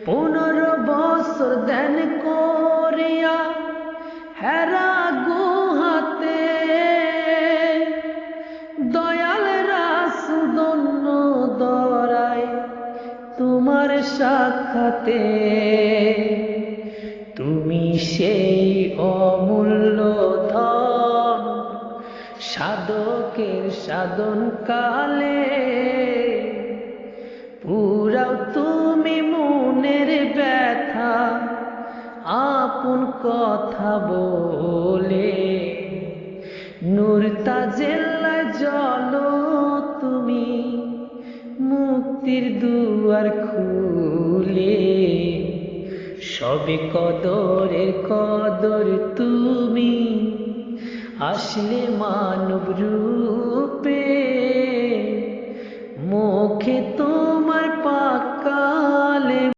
15 বছর দেন করিয়া হেরা গুহাতে, দয়াল রাসূল ধন্য দরায় তোমার সাক্ষাতে। তুমি সেই অমূল্য ধন, সাধকের সাধন কালে পুরাও তুমি মনের ব্যথা আপন কথা বলে। নূর তাজেল্লায় জ্বলো তুমি মুক্তির দুয়ার খুলে। সবে কদরের কদর তুমি আসলে মানব রূপে, মুখে